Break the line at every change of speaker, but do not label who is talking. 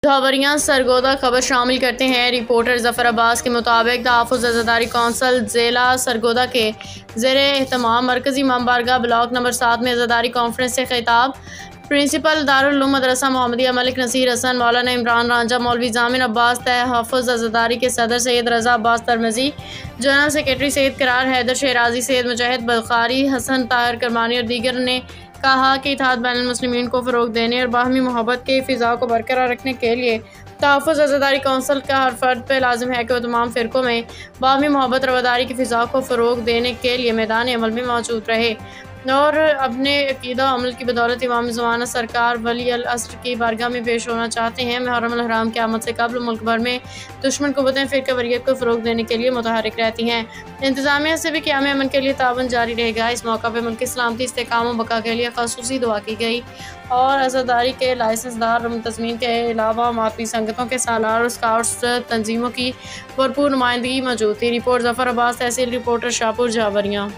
खबरियाँ सरगोदा खबर शामिल करते हैं। रिपोर्टर जफर अब्बास के मुताबिक तहफ़्फ़ुज़ अज़ादारी कौंसल ज़िला सरगोदा के ज़ेर एहतमाम मरकज़ी इमाम बारगाह ब्लॉक नंबर 7 में अज़ादारी कॉन्फ्रेंस से खिताब प्रिंसिपल दारुल उलूम मदरसा मोहम्मदिया मलिक नसीर हसन, मौलाना इमरान रांझा, मौलवी जामिन अब्बास, तहफ़्फ़ुज़ अज़ादारी के सदर सैयद रज़ा अब्बास तरमज़ी, जनरल सेक्रेटरी सैयद करार हैदर शहराजी, सैयद मुजाहिद बखारी, हसन ताहिर करमानी और दीगर ने कहा कि इत्तेहाद बैनुल मुस्लिमीन को फ़रोग़ देने और बाहमी मोहब्बत के फ़िज़ा को बरकरार रखने के लिए तहफ़्फ़ुज़ अज़ादारी कौंसल का हर फ़र्द पर लाज़िम है कि वह तमाम फ़िरक़ों में बाहमी मोहब्बत रवादारी की फ़िज़ा को फ़रोग़ देने के लिए मैदान अमल में मौजूद रहे और अपने अक़ीदा अमल की बदौलत इमाम ज़माना सरकार वली अल अस्र की बारगाह में पेश होना चाहते हैं। मुहर्रम अल हराम की आमद से कबल मुल्क भर में दुश्मन क़ुव्वतें फ़िरक़ा वारियत को फ़रोग़ देने के लिए मुतहर्रिक रहती हैं। इंतज़ामिया से भी क़याम अमन के लिए ताउन जारी रहेगा। इस मौका पर मुल्क की सलामती, इस्तेहकाम व बका के लिए ख़ुसूसी दुआ की गई और अज़ादारी के लाइसेंसदार मुंतज़मीन के अलावा माफ़ी संगतों के सालार और स्काउट्स तंजीमों की भरपूर नुमाइंदगी मौजूद थी। रिपोर्ट जफ़र अब्बास, तहसील रिपोर्टर शाहपुर जावरियाँ।